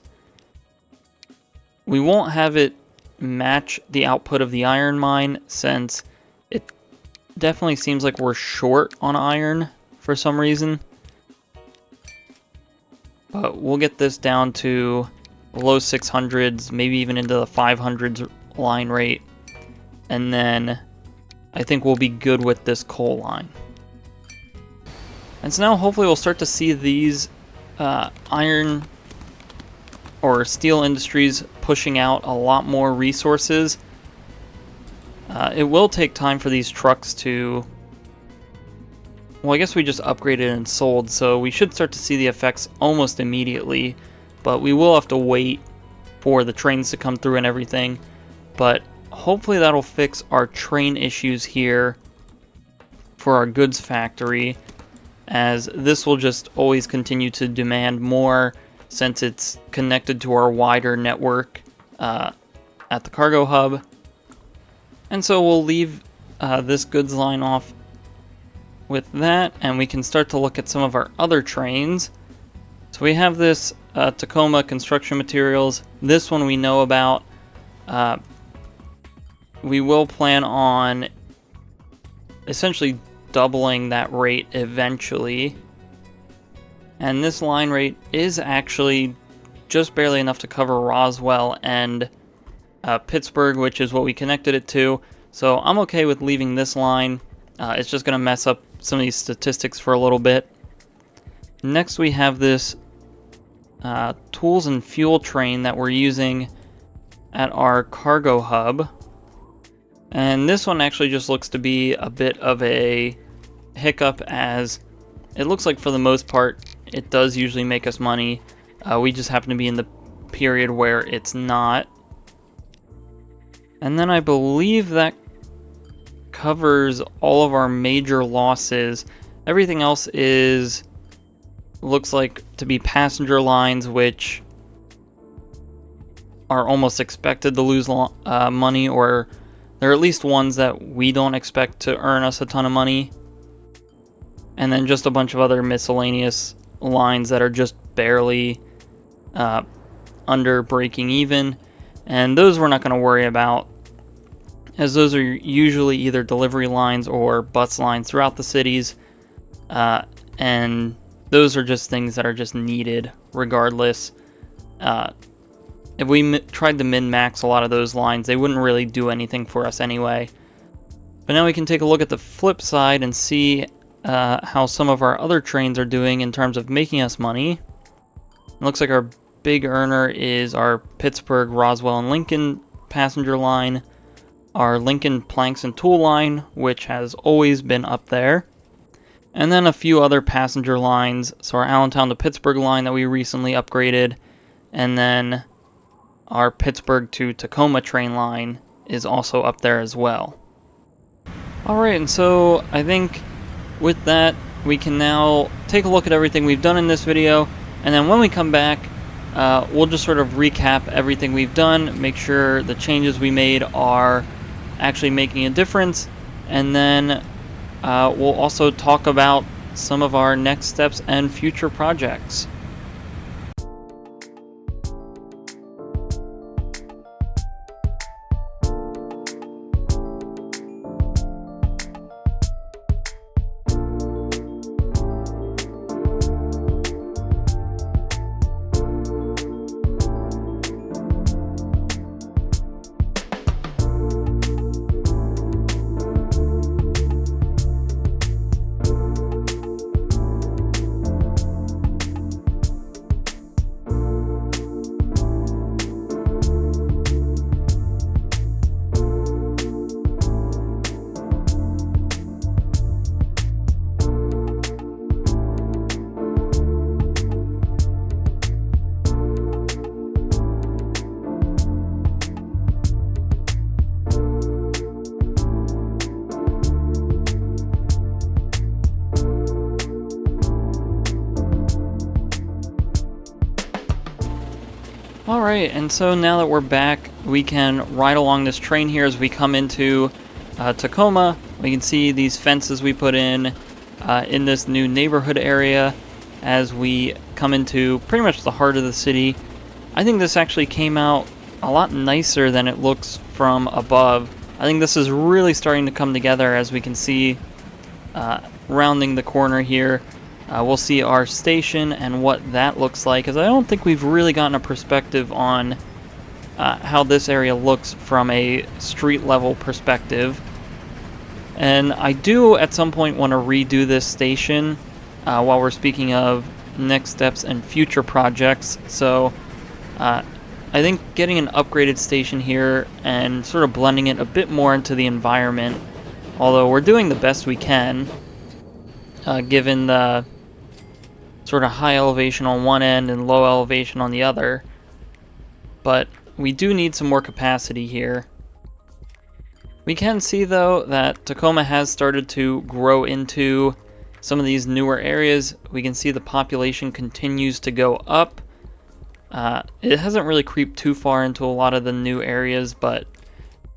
We won't have it match the output of the iron mine, since it definitely seems like we're short on iron for some reason. But we'll get this down to low 600s, maybe even into the 500s line rate. And then I think we'll be good with this coal line. And so now hopefully we'll start to see these iron or steel industries pushing out a lot more resources. It will take time for these trucks to... Well, I guess we just upgraded and sold, so we should start to see the effects almost immediately. But we will have to wait for the trains to come through and everything. But hopefully that'll fix our train issues here for our goods factory, as this will just always continue to demand more since it's connected to our wider network at the cargo hub. And so we'll leave this goods line off with that, and we can start to look at some of our other trains. So we have this Tacoma construction materials. This one we know about. We will plan on essentially doubling that rate eventually. And this line rate is actually just barely enough to cover Roswell and Pittsburgh, which is what we connected it to. So I'm okay with leaving this line. It's just going to mess up some of these statistics for a little bit. Next we have this tools and fuel train that we're using at our cargo hub. And this one actually just looks to be a bit of a hiccup, as it looks like for the most part it does usually make us money. We just happen to be in the period where it's not. And then I believe that covers all of our major losses. Everything else looks like to be passenger lines, which are almost expected to lose money, or they're at least ones that we don't expect to earn us a ton of money. And then just a bunch of other miscellaneous lines that are just barely under breaking even. And those we're not going to worry about, as those are usually either delivery lines or bus lines throughout the cities. And those are just things that are just needed regardless. If we tried to min-max a lot of those lines, they wouldn't really do anything for us anyway. But now we can take a look at the flip side and see how some of our other trains are doing in terms of making us money. It looks like our big earner is our Pittsburgh, Roswell, and Lincoln passenger line, our Lincoln Planks and Tool line, which has always been up there, and then a few other passenger lines. So our Allentown to Pittsburgh line that we recently upgraded, and then our Pittsburgh to Tacoma train line is also up there as well. Alright, and so I think with that, we can now take a look at everything we've done in this video, and then when we come back, we'll just sort of recap everything we've done, make sure the changes we made are actually making a difference, and then we'll also talk about some of our next steps and future projects. Alright, and so now that we're back, we can ride along this train here as we come into Tacoma. We can see these fences we put in this new neighborhood area as we come into pretty much the heart of the city. I think this actually came out a lot nicer than it looks from above. I think this is really starting to come together, as we can see rounding the corner here. We'll see our station and what that looks like, as I don't think we've really gotten a perspective on how this area looks from a street level perspective. And I do at some point want to redo this station while we're speaking of next steps and future projects. So I think getting an upgraded station here and sort of blending it a bit more into the environment, although we're doing the best we can given the sort of high elevation on one end and low elevation on the other. But we do need some more capacity here. We can see though that Tacoma has started to grow into some of these newer areas. We can see the population continues to go up. It hasn't really creeped too far into a lot of the new areas, but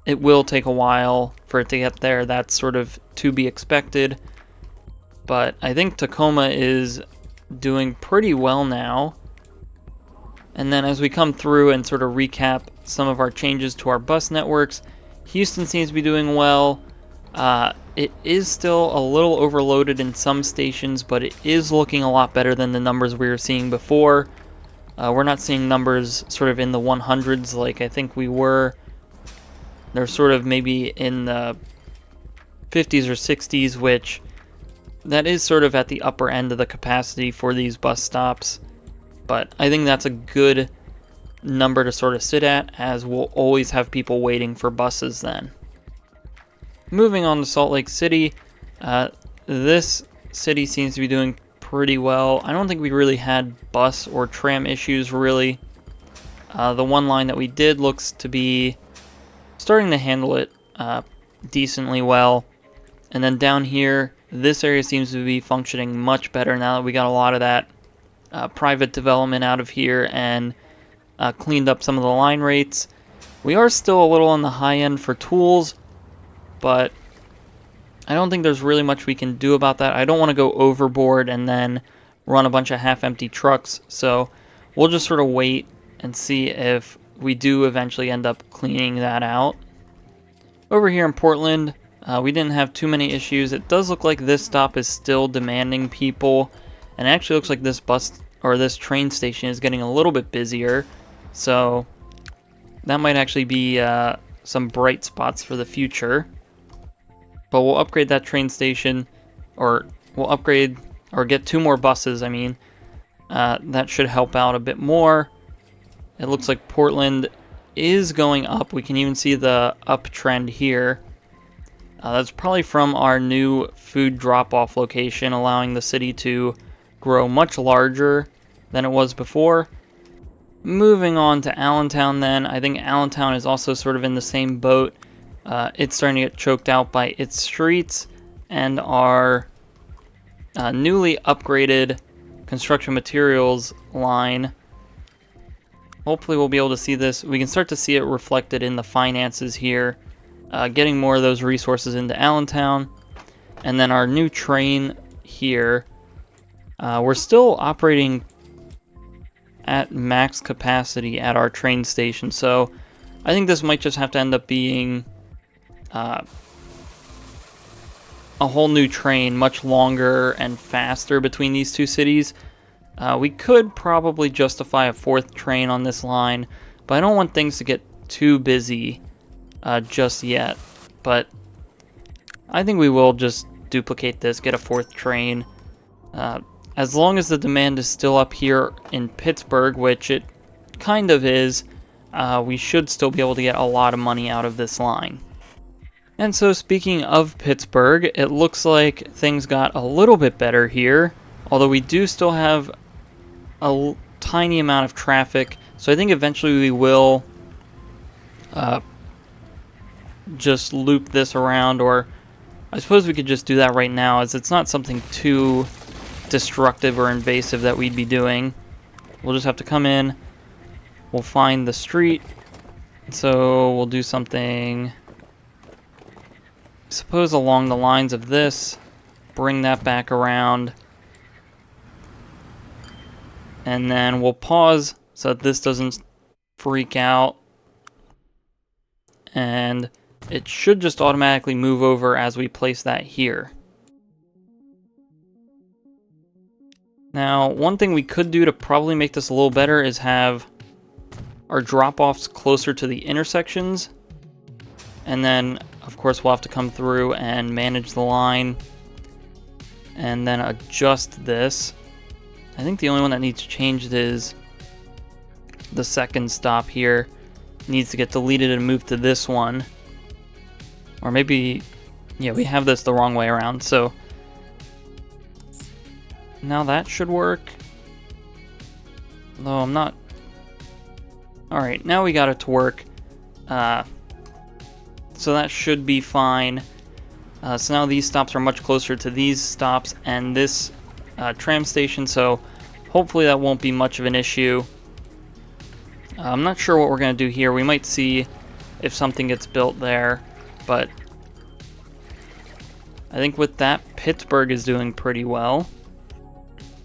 it will take a while for it to get there. That's sort of to be expected. But I think Tacoma is doing pretty well now. And then as we come through and sort of recap some of our changes to our bus networks, Houston seems to be doing well. It is still a little overloaded in some stations, but it is looking a lot better than the numbers we were seeing before. We're not seeing numbers sort of in the 100s like I think we were. They're sort of maybe in the 50s or 60s, which that is sort of at the upper end of the capacity for these bus stops. But I think that's a good number to sort of sit at, as we'll always have people waiting for buses then. Moving on to Salt Lake City, this city seems to be doing pretty well. I don't think we really had bus or tram issues really. The one line that we did looks to be starting to handle it decently well. And then down here, this area seems to be functioning much better now that we got a lot of that private development out of here and cleaned up some of the line rates. We are still a little on the high end for tools, but I don't think there's really much we can do about that. I don't want to go overboard and then run a bunch of half-empty trucks, so we'll just sort of wait and see if we do eventually end up cleaning that out. Over here in Portland, we didn't have too many issues. It does look like this stop is still demanding people, and it actually looks like this bus or this train station is getting a little bit busier, so that might actually be some bright spots for the future. But we'll upgrade that train station, or we'll upgrade or get 2 more buses, I mean. That should help out a bit more. It looks like Portland is going up. We can even see the uptrend here. That's probably from our new food drop-off location, allowing the city to grow much larger than it was before. Moving on to Allentown then, I think Allentown is also sort of in the same boat. It's starting to get choked out by its streets, and our newly upgraded construction materials line, hopefully we'll be able to see this. We can start to see it reflected in the finances here, getting more of those resources into Allentown. And then our new train here, we're still operating at max capacity at our train station, so I think this might just have to end up being a whole new train, much longer and faster between these two cities. We could probably justify a 4th train on this line, but I don't want things to get too busy just yet. But I think we will just duplicate this, get a 4th train. As long as the demand is still up here in Pittsburgh, which it kind of is, we should still be able to get a lot of money out of this line. And so speaking of Pittsburgh, it looks like things got a little bit better here, although we do still have a tiny amount of traffic, so I think eventually we will just loop this around, or I suppose we could just do that right now, as it's not something too destructive or invasive that we'd be doing. We'll just have to come in, we'll find the street, so we'll do something, I suppose, along the lines of this, bring that back around, and then we'll pause so that this doesn't freak out, and it should just automatically move over as we place that here. Now, one thing we could do to probably make this a little better is have our drop-offs closer to the intersections, and then of course we'll have to come through and manage the line and then adjust this. I think the only one that needs changed is the second stop here. It needs to get deleted and moved to this one. Or maybe, yeah, we have this the wrong way around, so now that should work. Though I'm not... Alright, now we got it to work. So that should be fine. So now these stops are much closer to these stops and this tram station, so hopefully that won't be much of an issue. I'm not sure what we're going to do here. We might see if something gets built there, but I think with that, Pittsburgh is doing pretty well.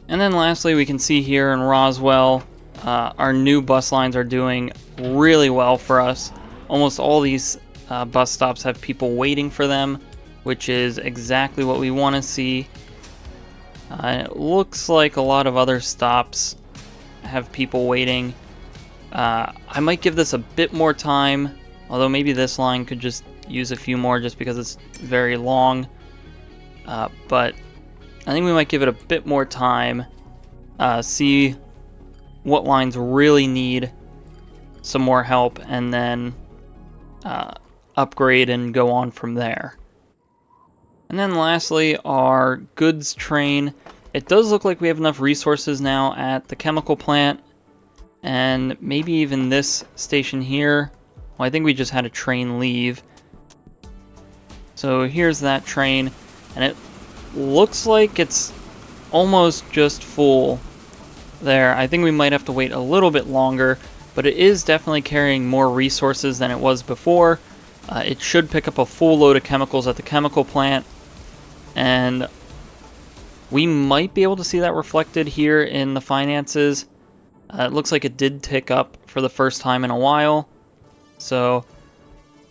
And then lastly, we can see here in Roswell, our new bus lines are doing really well for us. Almost all these bus stops have people waiting for them, which is exactly what we want to see. It looks like a lot of other stops have people waiting. I might give this a bit more time, although maybe this line could just use a few more just because it's very long. But I think we might give it a bit more time, see what lines really need some more help, and then upgrade and go on from there. And then lastly, our goods train. It does look like we have enough resources now at the chemical plant, and maybe even this station here. Well, I think we just had a train leave. So here's that train, and it looks like it's almost just full there. I think we might have to wait a little bit longer, but it is definitely carrying more resources than it was before. It should pick up a full load of chemicals at the chemical plant, and we might be able to see that reflected here in the finances. It looks like it did tick up for the first time in a while, so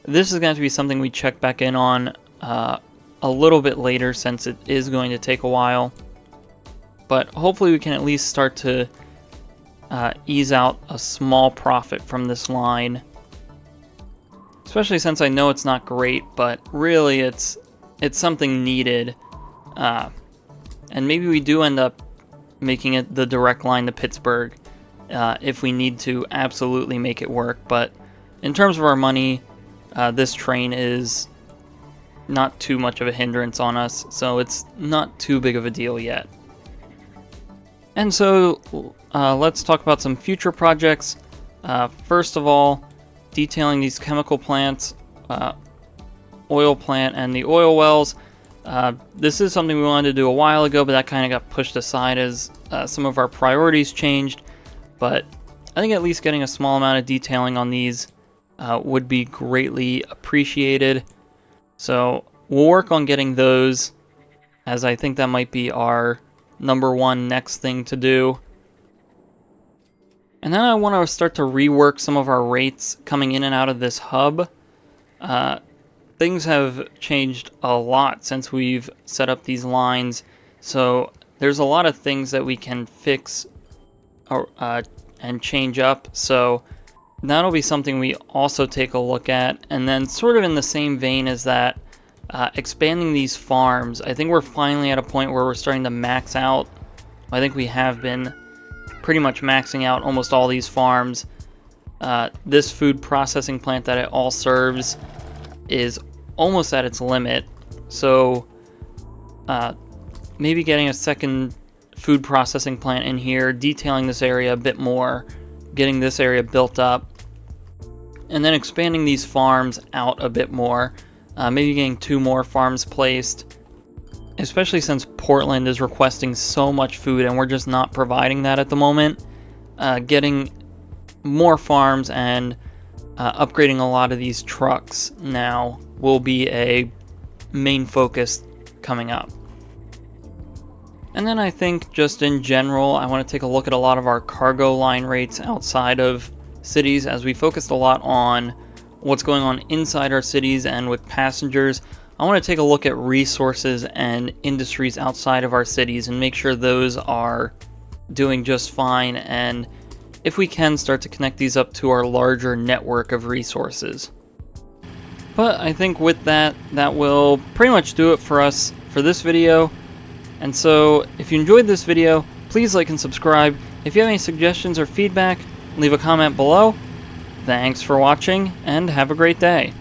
this is going to be something we check back in on a little bit later, since it is going to take a while. But hopefully we can at least start to ease out a small profit from this line, especially since I know it's not great, but really it's something needed. And maybe we do end up making it the direct line to Pittsburgh if we need to absolutely make it work. But in terms of our money, this train is not too much of a hindrance on us, so it's not too big of a deal yet. And so let's talk about some future projects. First of all, detailing these chemical plants, oil plant, and the oil wells. This is something we wanted to do a while ago, but that kind of got pushed aside as some of our priorities changed. But I think at least getting a small amount of detailing on these would be greatly appreciated. So we'll work on getting those, as I think that might be our number one next thing to do. And then I want to start to rework some of our rates coming in and out of this hub. Things have changed a lot since we've set up these lines, so there's a lot of things that we can fix and change up. So that'll be something we also take a look at. And then sort of in the same vein as that, expanding these farms. I think we're finally at a point where we're starting to max out. I think we have been pretty much maxing out almost all these farms. This food processing plant that it all serves is almost at its limit. So maybe getting a second food processing plant in here, detailing this area a bit more, getting this area built up, and then expanding these farms out a bit more. Maybe getting 2 more farms placed, especially since Portland is requesting so much food and we're just not providing that at the moment. Getting more farms and upgrading a lot of these trucks now will be a main focus coming up. And then I think just in general, I want to take a look at a lot of our cargo line rates outside of cities, as we focused a lot on what's going on inside our cities and with passengers. I want to take a look at resources and industries outside of our cities and make sure those are doing just fine, and if we can, start to connect these up to our larger network of resources. But I think with that, that will pretty much do it for us for this video. And so if you enjoyed this video, please like and subscribe. If you have any suggestions or feedback, leave a comment below. Thanks for watching, and have a great day.